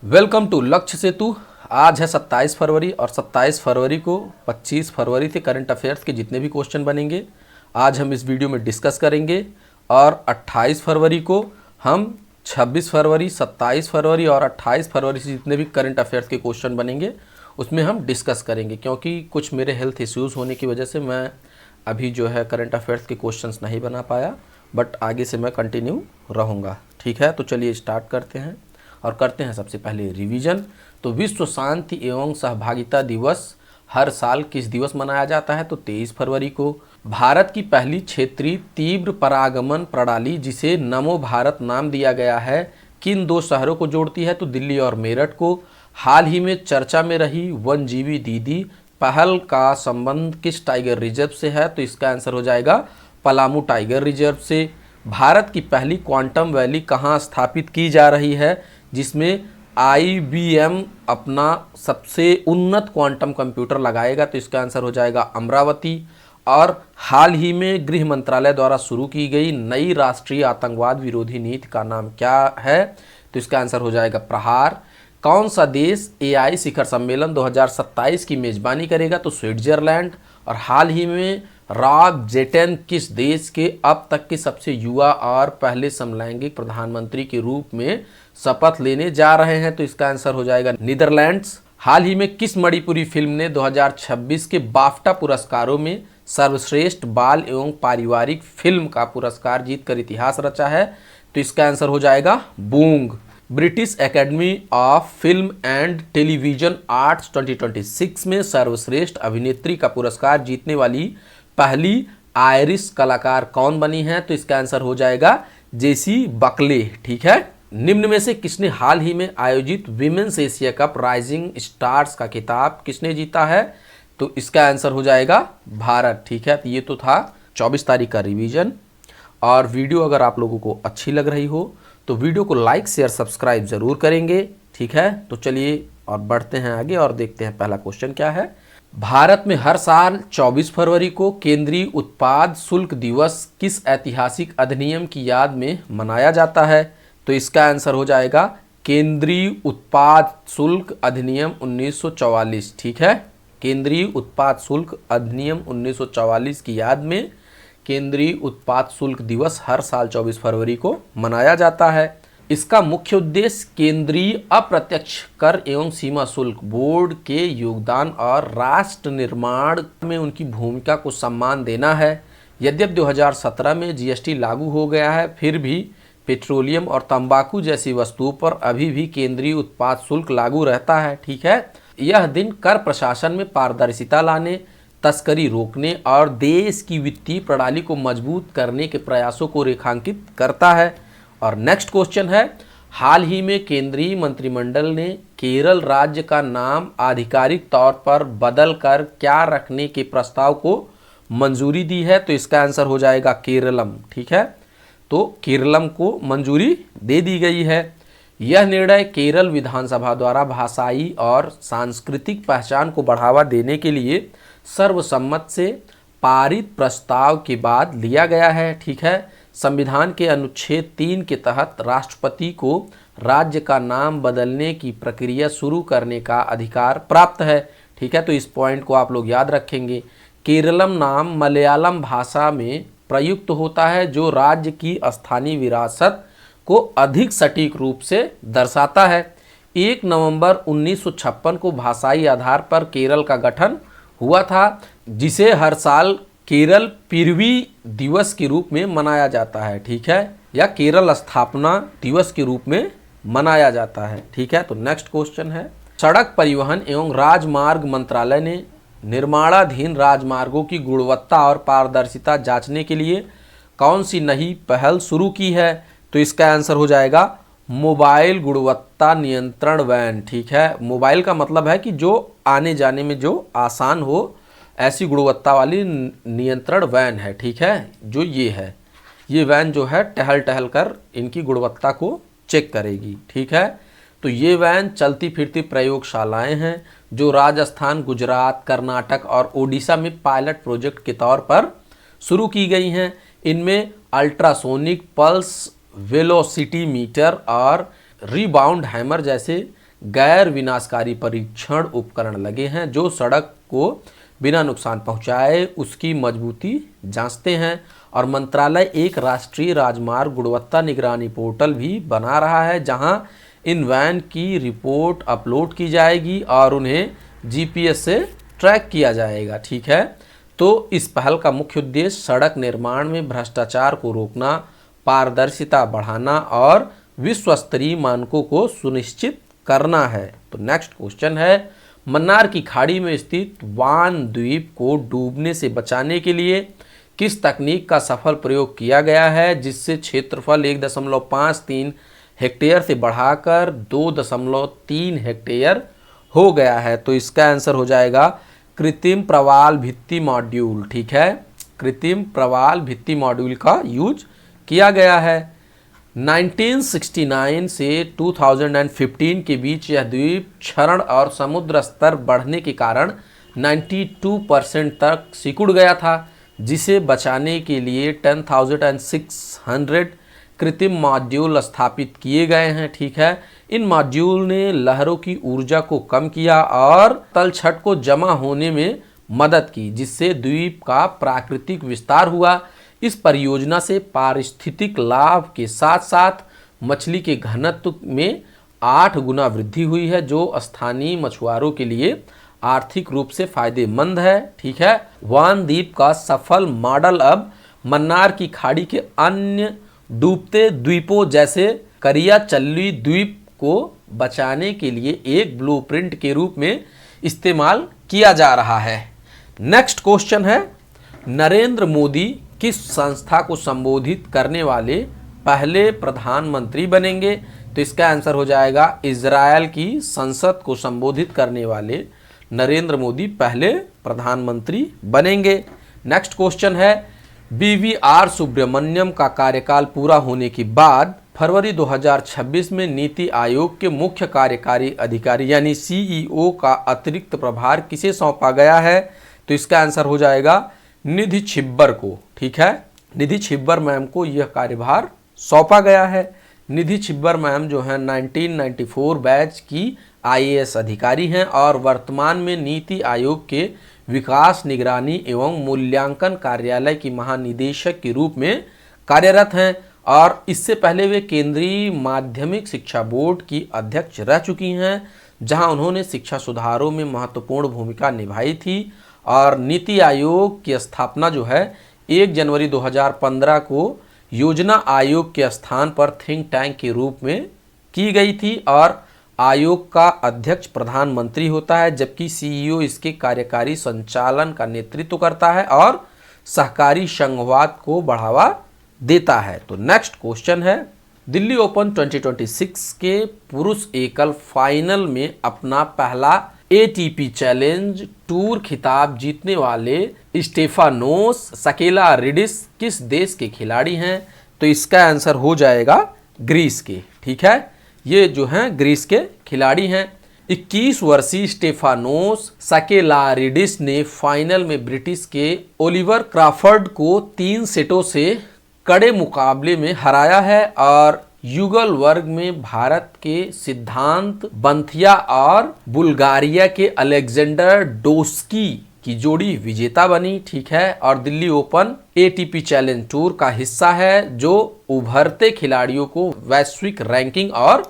Welcome to लक्ष्य सेतु। आज है 27 फरवरी और 27 फरवरी को 25 फरवरी से करंट अफेयर्स के जितने भी क्वेश्चन बनेंगे आज हम इस वीडियो में डिस्कस करेंगे। और 28 फरवरी को हम 26 फरवरी, 27 फरवरी और 28 फरवरी से जितने भी करंट अफेयर्स के क्वेश्चन बनेंगे उसमें हम डिस्कस करेंगे, क्योंकि कुछ मेरे हेल्थ इश्यूज़ होने की वजह से मैं अभी जो है करंट अफेयर्स के क्वेश्चंस नहीं बना पाया, बट आगे से मैं कंटिन्यू रहूँगा। ठीक है, तो चलिए स्टार्ट करते हैं और करते हैं सबसे पहले रिवीजन। तो विश्व शांति एवं सहभागिता दिवस हर साल किस दिवस मनाया जाता है? तो 23 फरवरी को। भारत की पहली क्षेत्रीय तीव्र परागमन प्रणाली जिसे नमो भारत नाम दिया गया है किन दो शहरों को जोड़ती है? तो दिल्ली और मेरठ को। हाल ही में चर्चा में रही वनजीवी दीदी पहल का संबंध किस टाइगर रिजर्व से है? तो इसका आंसर हो जाएगा पलामू टाइगर रिजर्व से। भारत की पहली क्वांटम वैली कहाँ स्थापित की जा रही है जिसमें IBM अपना सबसे उन्नत क्वांटम कंप्यूटर लगाएगा? तो इसका आंसर हो जाएगा अमरावती। और हाल ही में गृह मंत्रालय द्वारा शुरू की गई नई राष्ट्रीय आतंकवाद विरोधी नीति का नाम क्या है? तो इसका आंसर हो जाएगा प्रहार। कौन सा देश AI शिखर सम्मेलन 2027 की मेजबानी करेगा? तो स्विट्जरलैंड। और हाल ही में रॉब जेटन किस देश के अब तक के सबसे युवा और पहले समलैंगिक प्रधानमंत्री के रूप में शपथ लेने जा रहे हैं? तो इसका आंसर हो जाएगा नीदरलैंड्स। हाल ही में किस मणिपुरी फिल्म ने 2026 के बाफ्टा पुरस्कारों में सर्वश्रेष्ठ बाल एवं पारिवारिक फिल्म का पुरस्कार जीतकर इतिहास रचा है? तो इसका आंसर हो जाएगा Boong. British academy of film and television arts 2026 में सर्वश्रेष्ठ अभिनेत्री का पुरस्कार जीतने वाली पहली आयरिश कलाकार कौन बनी है? तो इसका आंसर हो जाएगा जेसी बकले। ठीक है। निम्न में से किसने हाल ही में आयोजित women's Asia cup rising stars का खिताब किसने जीता है? तो इसका आंसर हो जाएगा भारत। ठीक है, तो ये तो था 24 तारीख का रिवीजन। और वीडियो अगर आप लोगों को अच्छी लग रही हो तो वीडियो को लाइक शेयर सब्सक्राइब जरूर करेंगे। ठीक है, तो चलिए और बढ़ते हैं आगे और देखते हैं पहला क्वेश्चन क्या है। भारत में हर साल 24 फरवरी को केंद्रीय उत्पाद शुल्क दिवस किस ऐतिहासिक अधिनियम की याद में मनाया जाता है? तो इसका आंसर हो जाएगा केंद्रीय उत्पाद शुल्क अधिनियम 1944। ठीक है, केंद्रीय उत्पाद शुल्क अधिनियम 1944 की याद में केंद्रीय उत्पाद शुल्क दिवस हर साल 24 फरवरी को मनाया जाता है। इसका मुख्य उद्देश्य केंद्रीय अप्रत्यक्ष कर एवं सीमा शुल्क बोर्ड के योगदान और राष्ट्र निर्माण में उनकी भूमिका को सम्मान देना है। यद्यपि 2017 में GST लागू हो गया है, फिर भी पेट्रोलियम और तंबाकू जैसी वस्तुओं पर अभी भी केंद्रीय उत्पाद शुल्क लागू रहता है। ठीक है, यह दिन कर प्रशासन में पारदर्शिता लाने, तस्करी रोकने और देश की वित्तीय प्रणाली को मजबूत करने के प्रयासों को रेखांकित करता है। और नेक्स्ट क्वेश्चन है, हाल ही में केंद्रीय मंत्रिमंडल ने केरल राज्य का नाम आधिकारिक तौर पर बदल कर क्या रखने के प्रस्ताव को मंजूरी दी है? तो इसका आंसर हो जाएगा केरलम। ठीक है, तो केरलम को मंजूरी दे दी गई है। यह निर्णय केरल विधानसभा द्वारा भाषाई और सांस्कृतिक पहचान को बढ़ावा देने के लिए सर्वसम्मत से पारित प्रस्ताव के बाद लिया गया है। ठीक है, संविधान के अनुच्छेद 3 के तहत राष्ट्रपति को राज्य का नाम बदलने की प्रक्रिया शुरू करने का अधिकार प्राप्त है। ठीक है, तो इस पॉइंट को आप लोग याद रखेंगे। केरलम नाम मलयालम भाषा में प्रयुक्त होता है जो राज्य की स्थानीय विरासत को अधिक सटीक रूप से दर्शाता है। 1 नवंबर 1956 को भाषाई आधार पर केरल का गठन हुआ था, जिसे हर साल केरल पृथ्वी दिवस के रूप में मनाया जाता है। ठीक है, या केरल स्थापना दिवस के रूप में मनाया जाता है। ठीक है, तो नेक्स्ट क्वेश्चन है, सड़क परिवहन एवं राजमार्ग मंत्रालय ने निर्माणाधीन राजमार्गों की गुणवत्ता और पारदर्शिता जांचने के लिए कौन सी नई पहल शुरू की है? तो इसका आंसर हो जाएगा मोबाइल गुणवत्ता नियंत्रण वैन। ठीक है, मोबाइल का मतलब है कि जो आने जाने में जो आसान हो, ऐसी गुणवत्ता वाली नियंत्रण वैन है। ठीक है, जो ये है, ये वैन जो है टहल टहल कर इनकी गुणवत्ता को चेक करेगी। ठीक है, तो ये वैन चलती फिरती प्रयोगशालाएं हैं जो राजस्थान, गुजरात, कर्नाटक और ओडिशा में पायलट प्रोजेक्ट के तौर पर शुरू की गई हैं। इनमें अल्ट्रासोनिक पल्स वेलोसिटी मीटर और रिबाउंड हैमर जैसे गैर विनाशकारी परीक्षण उपकरण लगे हैं जो सड़क को बिना नुकसान पहुंचाए उसकी मजबूती जांचते हैं। और मंत्रालय एक राष्ट्रीय राजमार्ग गुणवत्ता निगरानी पोर्टल भी बना रहा है जहां इन वैन की रिपोर्ट अपलोड की जाएगी और उन्हें जीपीएस से ट्रैक किया जाएगा। ठीक है, तो इस पहल का मुख्य उद्देश्य सड़क निर्माण में भ्रष्टाचार को रोकना, पारदर्शिता बढ़ाना और विश्व स्तरीय मानकों को सुनिश्चित करना है। तो नेक्स्ट क्वेश्चन है, मन्नार की खाड़ी में स्थित वान द्वीप को डूबने से बचाने के लिए किस तकनीक का सफल प्रयोग किया गया है जिससे क्षेत्रफल 1.53 हेक्टेयर से बढ़ाकर 2.3 हेक्टेयर हो गया है? तो इसका आंसर हो जाएगा कृत्रिम प्रवाल भित्ति मॉड्यूल। ठीक है, कृत्रिम प्रवाल भित्ति मॉड्यूल का यूज किया गया है। 1969 से 2015 के बीच यह द्वीप क्षरण और समुद्र स्तर बढ़ने के कारण 92% तक सिकुड़ गया था, जिसे बचाने के लिए 10,600 कृत्रिम मॉड्यूल स्थापित किए गए हैं। ठीक है, इन मॉड्यूल ने लहरों की ऊर्जा को कम किया और तलछट को जमा होने में मदद की, जिससे द्वीप का प्राकृतिक विस्तार हुआ। इस परियोजना से पारिस्थितिक लाभ के साथ साथ मछली के घनत्व में 8 गुना वृद्धि हुई है, जो स्थानीय मछुआरों के लिए आर्थिक रूप से फायदेमंद है। ठीक है, वान द्वीप का सफल मॉडल अब मन्नार की खाड़ी के अन्य डूबते द्वीपों जैसे करियाचल्ली द्वीप को बचाने के लिए एक ब्लूप्रिंट के रूप में इस्तेमाल किया जा रहा है। नेक्स्ट क्वेश्चन है, नरेंद्र मोदी किस संस्था को संबोधित करने वाले पहले प्रधानमंत्री बनेंगे? तो इसका आंसर हो जाएगा इजरायल की संसद को संबोधित करने वाले नरेंद्र मोदी पहले प्रधानमंत्री बनेंगे। नेक्स्ट क्वेश्चन है, बीवीआर सुब्रमण्यम का कार्यकाल पूरा होने के बाद फरवरी 2026 में नीति आयोग के मुख्य कार्यकारी अधिकारी यानी सीईओ का अतिरिक्त प्रभार किसे सौंपा गया है? तो इसका आंसर हो जाएगा निधि छिब्बर को। ठीक है, निधि छिब्बर मैम को यह कार्यभार सौंपा गया है। निधि छिब्बर मैम जो है 1994 बैच की आईएएस अधिकारी हैं और वर्तमान में नीति आयोग के विकास निगरानी एवं मूल्यांकन कार्यालय की महानिदेशक के रूप में कार्यरत हैं और इससे पहले वे केंद्रीय माध्यमिक शिक्षा बोर्ड की अध्यक्ष रह चुकी हैं, जहां उन्होंने शिक्षा सुधारों में महत्वपूर्ण भूमिका निभाई थी। और नीति आयोग की स्थापना जो है 1 जनवरी 2015 को योजना आयोग के स्थान पर थिंक टैंक के रूप में की गई थी और आयोग का अध्यक्ष प्रधानमंत्री होता है, जबकि सीईओ इसके कार्यकारी संचालन का नेतृत्व करता है और सहकारी संघवाद को बढ़ावा देता है। तो नेक्स्ट क्वेश्चन है, दिल्ली ओपन 2026 के पुरुष एकल फाइनल में अपना पहला एटीपी चैलेंज टूर खिताब जीतने वाले स्टेफानोस सकेलारिडिस किस देश के खिलाड़ी हैं? तो इसका आंसर हो जाएगा ग्रीस के। ठीक है, ये जो हैं ग्रीस के खिलाड़ी हैं। 21 वर्षीय स्टेफानोस सकेलारिडिस ने फाइनल में ब्रिटिश के ओलिवर क्रॉफर्ड को 3 सेटों से कड़े मुकाबले में हराया है और युगल वर्ग में भारत के सिद्धांत बंथिया और बुल्गारिया के अलेक्जेंडर डोस्की की जोड़ी विजेता बनी। ठीक है, और Delhi open ATP challenge tour का हिस्सा है जो उभरते खिलाड़ियों को वैश्विक रैंकिंग और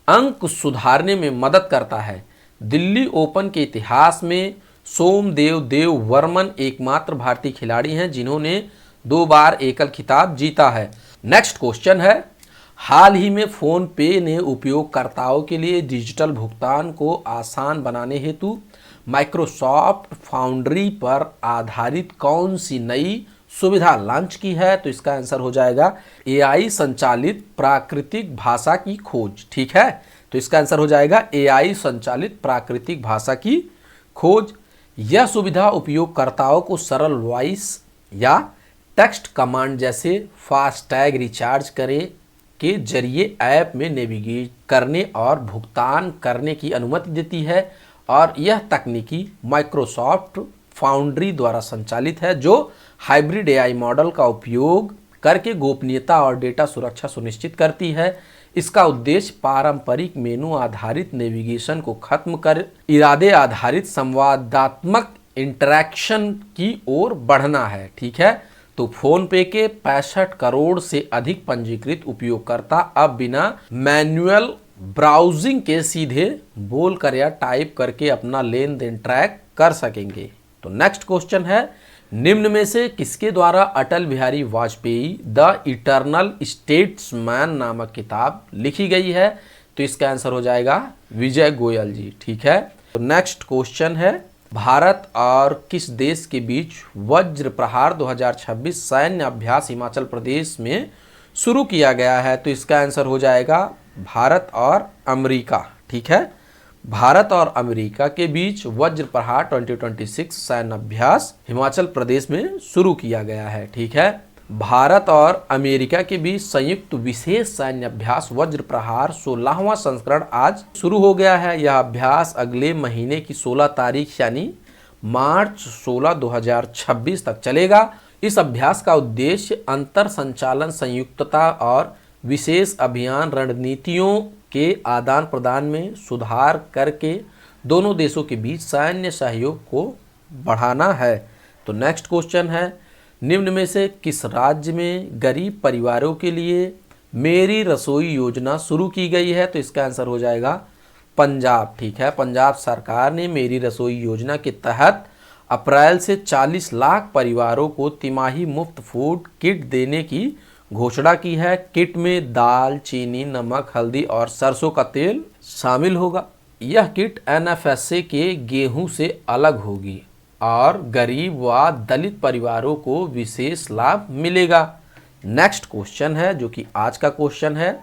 अंक सुधारने में मदद करता है। दिल्ली ओपन के इतिहास में सोमदेव देववर्मन एकमात्र भारतीय खिलाड़ी हैं जिन्होंने 2 बार एकल खिताब जीता है। नेक्स्ट क्वेश्चन है, हाल ही में फोन पे ने उपयोगकर्ताओं के लिए डिजिटल भुगतान को आसान बनाने हेतु माइक्रोसॉफ्ट फाउंड्री पर आधारित कौन सी नई सुविधा लॉन्च की है? तो इसका आंसर हो जाएगा एआई संचालित प्राकृतिक भाषा की खोज। ठीक है, तो इसका आंसर हो जाएगा एआई संचालित प्राकृतिक भाषा की खोज। यह सुविधा उपयोगकर्ताओं को सरल वॉइस या टेक्स्ट कमांड जैसे फास्टैग रिचार्ज करें के जरिए ऐप में नेविगेट करने और भुगतान करने की अनुमति देती है और यह तकनीकी माइक्रोसॉफ्ट फाउंड्री द्वारा संचालित है जो हाइब्रिड एआई मॉडल का उपयोग करके गोपनीयता और डेटा सुरक्षा सुनिश्चित करती है। इसका उद्देश्य पारंपरिक मेनू आधारित नेविगेशन को खत्म कर इरादे आधारित संवादात्मक इंटरैक्शन की ओर बढ़ना है। ठीक है, तो फोन पे के 65 करोड़ से अधिक पंजीकृत उपयोगकर्ता अब बिना मैन्युअल ब्राउजिंग के सीधे बोलकर या टाइप करके अपना लेन देन ट्रैक कर सकेंगे। तो नेक्स्ट क्वेश्चन है, निम्न में से किसके द्वारा Atal Bihari Vajpayee the eternal statesman नामक किताब लिखी गई है? तो इसका आंसर हो जाएगा विजय गोयल जी। ठीक है, तो नेक्स्ट क्वेश्चन है, भारत और किस देश के बीच वज्र प्रहार 2026 सैन्य अभ्यास हिमाचल प्रदेश में शुरू किया गया है? तो इसका आंसर हो जाएगा भारत और अमेरिका। ठीक है, भारत और अमेरिका के बीच वज्र प्रहार 2026 सैन्य अभ्यास हिमाचल प्रदेश में शुरू किया गया है। ठीक है, भारत और अमेरिका के बीच संयुक्त विशेष सैन्य अभ्यास वज्र प्रहार 16वां संस्करण आज शुरू हो गया है। यह अभ्यास अगले महीने की 16 तारीख यानी मार्च 16, 2026 तक चलेगा। इस अभ्यास का उद्देश्य अंतर संचालन संयुक्तता और विशेष अभियान रणनीतियों के आदान प्रदान में सुधार करके दोनों देशों के बीच सैन्य सहयोग को बढ़ाना है। तो नेक्स्ट क्वेश्चन है, निम्न में से किस राज्य में गरीब परिवारों के लिए मेरी रसोई योजना शुरू की गई है? तो इसका आंसर हो जाएगा पंजाब। ठीक है, पंजाब सरकार ने मेरी रसोई योजना के तहत अप्रैल से 40 लाख परिवारों को तिमाही मुफ्त फूड किट देने की घोषणा की है। किट में दाल, चीनी, नमक, हल्दी और सरसों का तेल शामिल होगा। यह किट एनएफएसए के गेहूं से अलग होगी और गरीब व दलित परिवारों को विशेष लाभ मिलेगा। नेक्स्ट क्वेश्चन है, जो कि आज का क्वेश्चन है,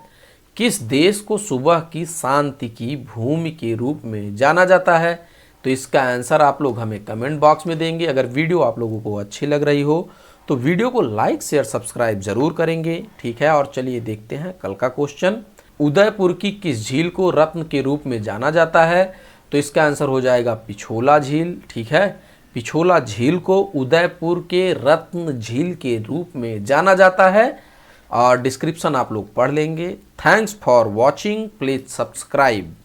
किस देश को सुबह की शांति की भूमि के रूप में जाना जाता है? तो इसका आंसर आप लोग हमें कमेंट बॉक्स में देंगे। अगर वीडियो आप लोगों को अच्छी लग रही हो तो वीडियो को लाइक शेयर सब्सक्राइब जरूर करेंगे। ठीक है, और चलिए देखते हैं कल का क्वेश्चन। उदयपुर की किस झील को रत्न के रूप में जाना जाता है? तो इसका आंसर हो जाएगा पिछोला झील। ठीक है, पिछोला झील को उदयपुर के रत्न झील के रूप में जाना जाता है और डिस्क्रिप्शन आप लोग पढ़ लेंगे। Thanks for watching, please subscribe.